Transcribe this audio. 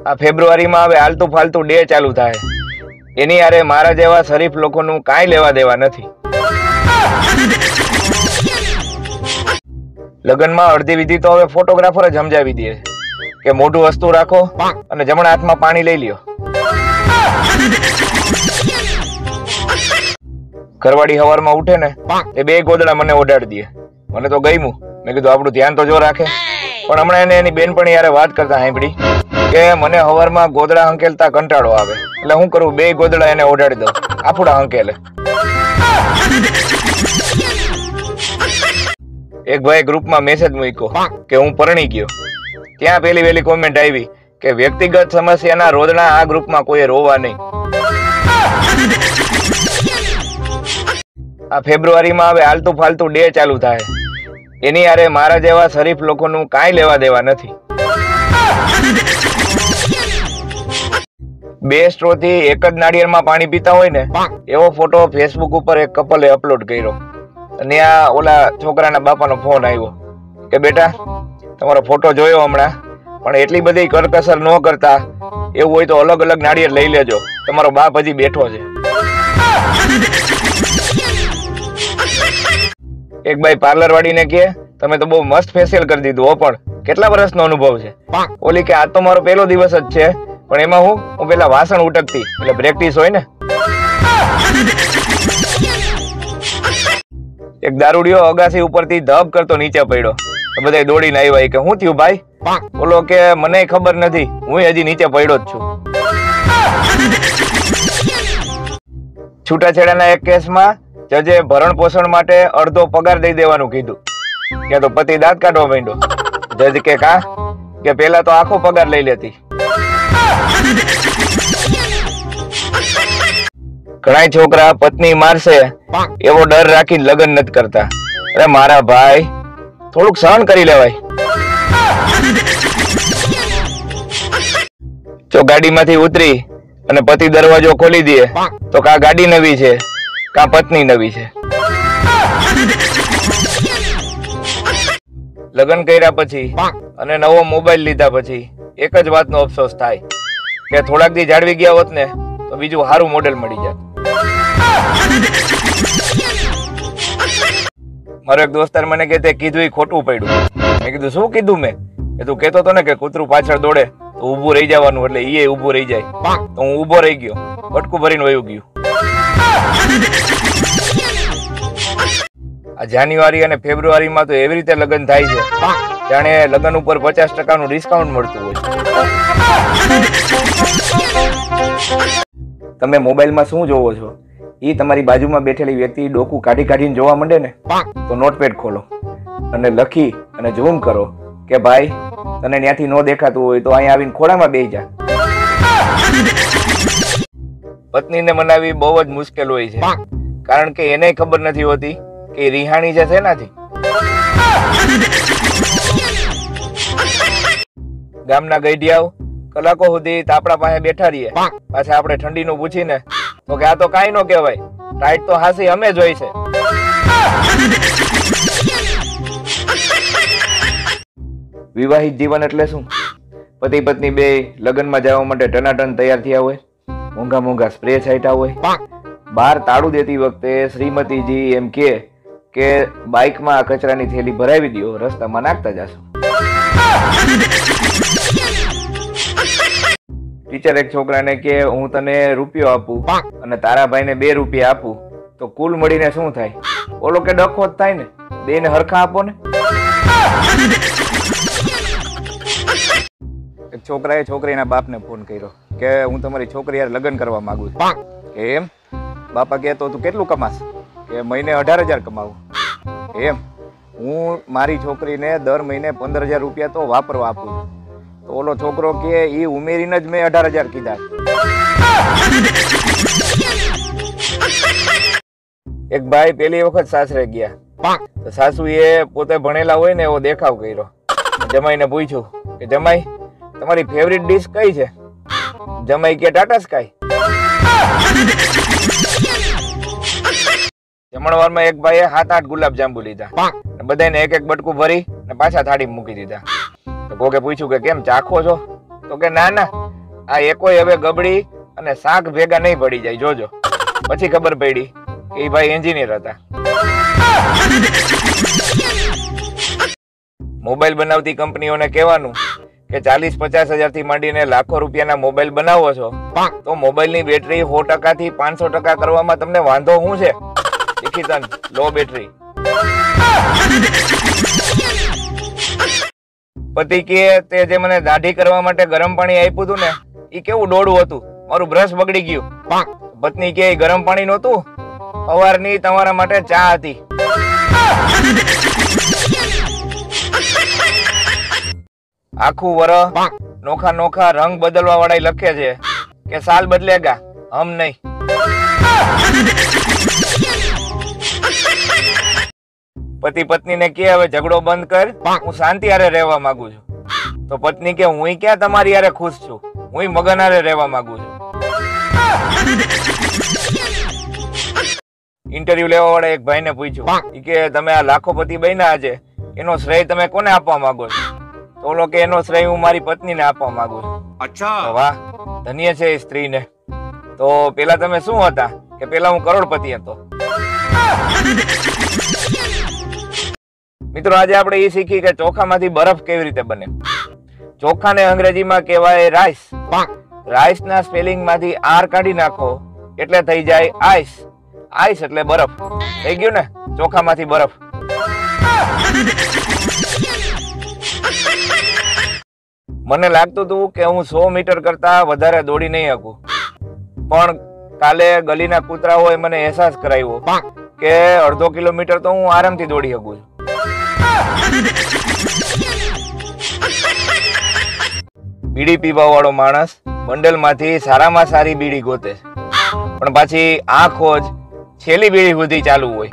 આ ફેબ્રુઆરીમાં હવે આલતુ ફાલતુ ડે ચાલુ થાય. એની યારે મારા જેવા શરીફ લોકોનું કાંઈ લેવા દેવા નથી. લગ્નમાં અડધી વિધિ તો હવે ફોટોગ્રાફર જ સમજાવી દે કે મોઢું વસ્તુ રાખો અને જમણા હાથમાં પાણી લઈ લ્યો. ઘરવાળી હવારમાં ઉઠે ને એ બે ગોદડા મને ઓડાડી દે. મને તો ગમ્યું. મેં કીધું આપણું ધ્યાન તો જો રાખે. પણ હમણાં એને એની બેનપણી યારે વાત કરતા સાંભળી કે મને હવારમાં ગોદડા હંકેલતા કંટાળો આવે, એટલે હું કરું, બે ગોદડા એને ઓડાડી દઉં, આફુડા હંકેલે. એક ભાઈ ગ્રુપમાં મેસેજ મૂક્યો કે હું પરણી ગયો. ત્યાં પેલી વેલી કોમેન્ટ આવી કે વ્યક્તિગત સમસ્યાના રોદણા આ ગ્રુપમાં કોઈએ રોવા નહીં. આ ફેબ્રુઆરીમાં હવે આલતુ ફાલતુ ડે ચાલુ થાય. એની યારે મારા જેવા શરીફ લોકોનું કાંઈ લેવા દેવા નથી. બે સ્ટ્રોથી એક જ નાળિયેરમાં પાણી પીતા હોય ને એવો ફોટો ફેસબુક ઉપર એક કપલે અપલોડ કર્યો. અને આ ઓલા છોકરાના બાપાનો ફોન આવ્યો કે બેટા તમારો ફોટો જોયો હમણાં, પણ એટલી બધી કરકસર ન કરતા, એવું હોય તો અલગ અલગ નાળિયેર લઈ લેજો, તમારો બાપ હજી બેઠો છે. એક ભાઈ પાર્લર વાળીને કહે તમે તો બહુ મસ્ત ફેશિયલ કરી દીધું હો, પણ કેટલા વર્ષનો અનુભવ છે? ઓલી કે આજ તો મારો પહેલો દિવસ જ છે, પણ એમાં હું પેલા વાસણ ઉટકતી, એટલે પ્રેક્ટિસ હોય ને. એક દારૂડિયો અગાસી ઉપરથી ધબ કરતો નીચે પડ્યો. બધા દોડીને આવ્યા કે શું થયું ભાઈ? બોલો કે મને ખબર નથી, હું હજી નીચે પડ્યો જ છું. છૂટાછેડાના એક કેસમાં જજે ભરણ પોષણ માટે અડધો પગાર દઈ દેવાનું કીધું. ત્યાં તો પતિ દાંત કાઢવા માંડ્યો. જજ કે કા કે પેલા તો આખો પગાર લઈ લેતી. ઘણા છોકરા પત્ની મારશે એવો ડર રાખીને લગ્ન નથી કરતા. અરે મારા ભાઈ, થોડુંક સહન કરી લેવાય. જો ગાડીમાંથી ઉતરી અને પતિ દરવાજો ખોલી દે તો કા ગાડી નવી છે કા પત્ની નવી છે. લગ્ન કર્યા પછી અને નવો મોબાઈલ લીધા પછી એક જ વાતનો અફસોસ થાય કે થોડાક દી જાળવી ગયા હોત ને તો બીજું સારું મોડેલ મળી જાય. મારો એક દોસ્તાર મને કે તે કીધું એ ખોટું પડ્યું. મેં કીધું શું કીધું? મેં કીધું કેતો હતો ને કે કૂતરું પાછળ દોડે તો ઊભું રહી જવાનું, એટલે ઈ ઊભું રહી જાય. તો હું ઊભો રહી ગયો, બટકું ભરીને વયું ગયું. આ જાન્યુઆરી અને ફેબ્રુઆરીમાં તો એવી રીતે લગ્ન થાય છે જાણે લગ્ન ઉપર 50% ડિસ્કાઉન્ટ મળતું હોય. તમે મોબાઈલમાં શું જોવો છો એ તમારી બાજુમાં બેઠેલી વ્યક્તિ ડોકું કાઢી કાઢીને જોવા માંડે ને તો નોટપેડ ખોલો અને લખી અને ઝૂમ કરો કે ભાઈ તને ત્યાંથી ન દેખાતું હોય તો અહીંયા આવીને ખોળામાં બેસી જા. પત્નીને મનાવી બહુ જ મુશ્કેલ હોય છે, કારણ કે એને ખબર નથી હોતી કે રિહાણી છે શેનાથી. ગામના ગઈઢિયાઓ કલાકો સુધી તાપડા પાસે બેઠા રહીએ, પાછા આપણે ઠંડીનું પૂછીને તો કે આ તો કાંઈ ન કહેવાય, ટાઈટ તો હાસી અમે જ હોય છે. વિવાહિત જીવન એટલે શું? પતિ પત્ની બે લગ્નમાં જવા માટે ટનાટન તૈયાર થયા હોય, મોંઘા મોંઘા સ્પ્રે છાંટ્યા હોય, બહાર તાળું દેતી વખતે શ્રીમતીજી એમ કે બાઇકમાં આ કચરાની થેલી ભરાવી દો, રસ્તામાં નાખતા જશો. ટીચર એક છોકરાને કે હું તને રૂપિયો આપું અને તારા ભાઈને 2 રૂપિયા આપું તો કુલ મળીને શું થાય? ઓલો કે ડખો જ થાય ને, બેને હરખા આપો ને. એક છોકરાએ છોકરીના બાપને ફોન કર્યો કે હું તમારી છોકરી યાર લગ્ન કરવા માંગુ છું. એમ? બાપા કે તો તું કેટલું કમાશ? કે મહિને 18,000 કમાવું. એમ? હું મારી છોકરીને દર મહિને 15,000 રૂપિયા તો વાપરવા આપું છું. તો ઓલો છોકરો કે ઈ ઉમેરીને જ મેં 18,000 કીધા. એક ભાઈ પેલી વખત સાસરે ગયા તો સાસુએ પોતે ભણેલા હોય ને એવો દેખાવ કર્યો. જમાઈને પૂછ્યું કે જમાઈ તમારી ફેવરિટ ડિશ કઈ છે? જમાઈ કે ટાટા સ્કાય. જમણવારમાં એક ભાઈએ 7-8 ગુલાબ જાંબુ લીધા, બધાને એક એક બટકું ભરી ને પાછા થાળી મૂકી દીધા. તો કોકે પૂછ્યું કે કેમ ચાખો છો? તો કે ના ના આ એકોય હવે ગબડી અને શાક ભેગા નહીં પડી જાય, જોજો. પછી ખબર પડી કે એ ભાઈ એન્જિનિયર હતા. મોબાઈલ બનાવતી કંપનીઓને કહેવાનું કે 40-50 હજારથી માંડીને લાખો રૂપિયાના મોબાઈલ બનાવો છો તો મોબાઈલની બેટરી 100% થી 500% કરવામાં તમને વાંધો શું છે? દીખીતન લો બેટરી. પતિ કે તે જે મને દાઢી કરવા માટે ગરમ પાણી આપ્યું હતું ને એ કેવું ડોળું હતું, મારું બ્રશ બગડી ગયું. પત્ની કે ગરમ પાણી નહોતું, સવારની તમારા માટે ચા હતી. આખું વરસ નોખા નોખા રંગ બદલવા વાળા લખે છે કે સાલ બદલેગા, હમ નહીં. પતિ પત્નીને કે હવે ઝઘડો બંધ કર, હું શાંતિ હારે રહેવા માંગુ છું. તો પત્ની કે હું ક્યાં તમારી હારે ખુશ છું, હું મગન હારે રહેવા માંગુ છું. ઇન્ટરવ્યુ લેવા વાળા એક ભાઈને પૂછ્યું કે તમે આ લાખોપતિ બન્યા છે એનો શ્રેય તમે કોને આપવા માંગો છો? તો ઓલો કે એનો શ્રેય હું મારી પત્નીને આપવા માંગુ છું. અચ્છા, વાહ, ધન્ય છે એ સ્ત્રીને. તો પેલા તમે શું હતા? કે પેલા હું કરોડપતિ હતો. મિત્રો, આજે આપણે એ શીખી કે ચોખામાંથી બરફ કેવી રીતે બને. ચોખાને અંગ્રેજીમાં કહેવાય રાઈસ. રાઈસ ના સ્પેલિંગ માંથી આર કાઢી નાખો એટલે થઈ જાય આઈસ. આઈસ એટલે બરફ. થઈ ગયું ને, ચોખામાંથી બરફ. મને લાગતું હતું કે હું 100 મીટર કરતા વધારે દોડી નહીં શકું, પણ કાલે ગલીના કૂતરાઓએ મને અહેસાસ કરાવ્યો કે 1/2 કિલોમીટર તો હું આરામથી દોડી શકું છું. બીડી પીવા વાળો માણસ બંડલ માંથી સારામાં સારી બીડી ગોતે, પણ પાછી આ ખોજ છેલ્લી બીડી સુધી ચાલુ હોય.